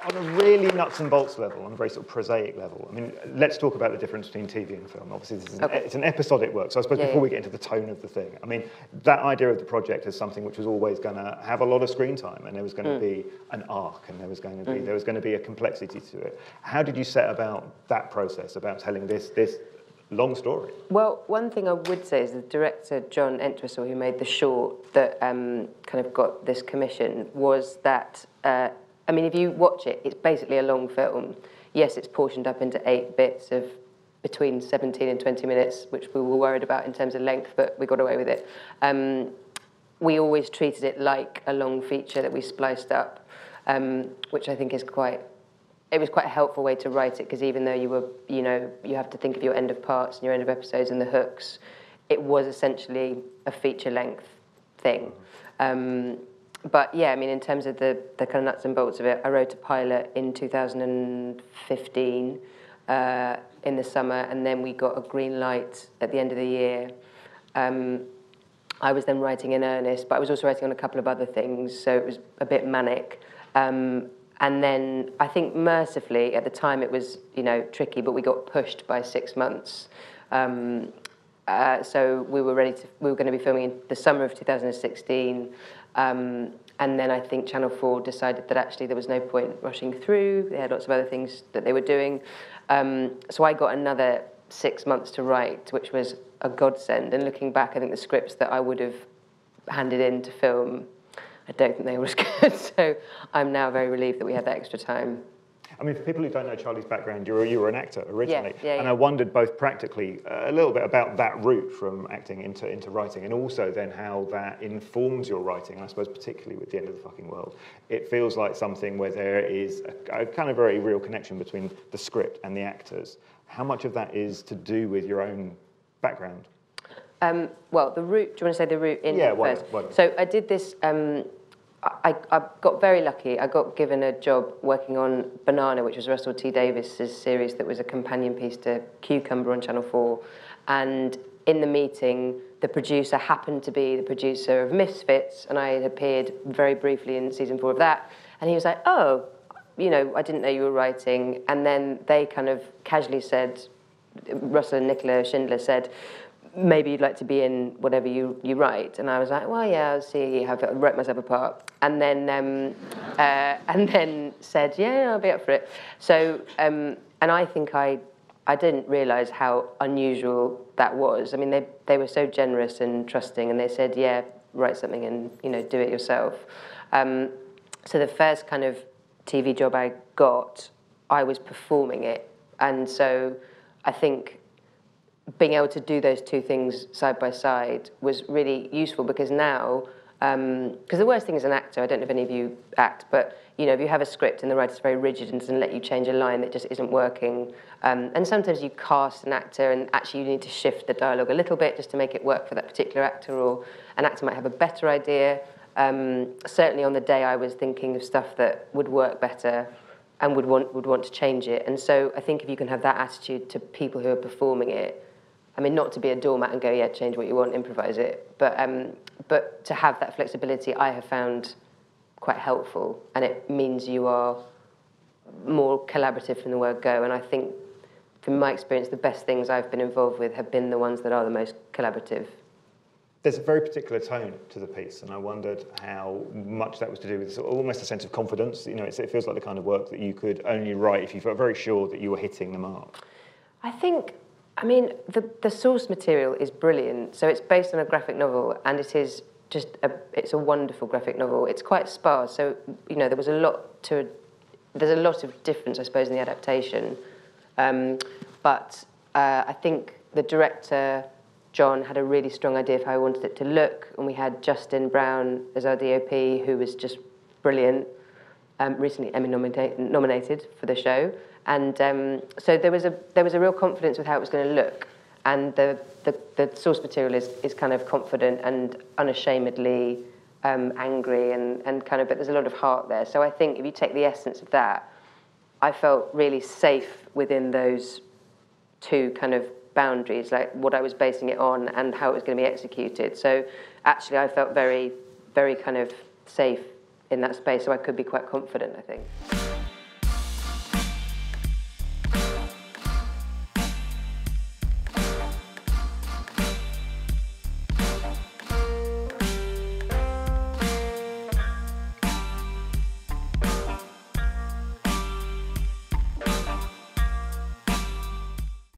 On a really nuts and bolts level, on a very sort of prosaic level, I mean, let's talk about the difference between TV and film. Obviously, this is it's an episodic work, so I suppose before we get into the tone of the thing, I mean, that idea of the project as something which was always going to have a lot of screen time, and there was going to be an arc, and there was going to be a complexity to it. How did you set about that process, about telling this long story? Well, one thing I would say is the director, John Entwistle, who made the short that kind of got this commission, was that, I mean, if you watch it, it's basically a long film. Yes, it's portioned up into 8 bits of between 17 and 20 minutes, which we were worried about in terms of length, but we got away with it. We always treated it like a long feature that we spliced up, which I think is it was quite a helpful way to write it, because even though you have to think of your end of parts and your end of episodes and the hooks, it was essentially a feature-length thing. But yeah, I mean, in terms of the kind of nuts and bolts of it, I wrote a pilot in 2015 in the summer, and then we got a green light at the end of the year. I was then writing in earnest, but I was also writing on a couple of other things, so it was a bit manic. And then I think mercifully, at the time it was, tricky, but we got pushed by 6 months. So we were going to be filming in the summer of 2016. And then I think Channel 4 decided that actually there was no point rushing through. They had lots of other things that they were doing. So I got another 6 months to write, which was a godsend. And looking back, I think the scripts that I would have handed in to film, I don't think they were as good. So I'm now very relieved that we had that extra time. I mean, for people who don't know Charlie's background, you were an actor originally, yeah. I wondered both practically a little bit about that route from acting into writing, and also then how that informs your writing. I suppose particularly with The End of the Fucking World, it feels like something where there is a kind of very real connection between the script and the actors. How much of that is to do with your own background? Well, the route. Do you want to say the route in first? Why not? So I did this. I got very lucky. I got given a job working on Banana, which was Russell T Davies's series that was a companion piece to Cucumber on Channel 4. And in the meeting, the producer happened to be the producer of Misfits, and I had appeared very briefly in season 4 of that. And he was like, "Oh, I didn't know you were writing." And then they kind of casually said, Russell and Nicola Schindler said, "Maybe you'd like to be in whatever you write." And I was like, "Well, yeah, I'll see how I wrote myself a part." And then said, "Yeah, I'll be up for it." So, and I think I didn't realise how unusual that was. I mean, they were so generous and trusting, and they said, "Yeah, write something and do it yourself." So the first kind of TV job I got, I was performing it, and so I think being able to do those two things side by side was really useful, because now, because the worst thing as an actor, I don't know if any of you act, but if you have a script and the writer's very rigid and doesn't let you change a line that just isn't working, and sometimes you cast an actor and actually you need to shift the dialogue a little bit just to make it work for that particular actor, or an actor might have a better idea. Certainly on the day I was thinking of stuff that would work better and would want to change it. And so I think if you can have that attitude to people who are performing it, I mean, not to be a doormat and go, yeah, change what you want, improvise it, but to have that flexibility, I have found quite helpful, and it means you are more collaborative from the word go. And I think, from my experience, the best things I've been involved with have been the ones that are the most collaborative. There's a very particular tone to the piece, and I wondered how much that was to do with almost a sense of confidence. It feels like the kind of work that you could only write if you felt very sure that you were hitting the mark. I mean, the source material is brilliant. So it's based on a graphic novel, and it is just it's a wonderful graphic novel. It's quite sparse, so there's a lot of difference, I suppose, in the adaptation. But I think the director, John, had a really strong idea of how he wanted it to look, and we had Justin Brown as our DOP, who was just brilliant, recently Emmy nominated for the show. And so there was a real confidence with how it was going to look, and the source material is kind of confident and unashamedly angry and kind of, but there's a lot of heart there. So I think if you take the essence of that, I felt really safe within those two kind of boundaries, like what I was basing it on and how it was going to be executed. So actually I felt very, very kind of safe in that space, so I could be quite confident, I think.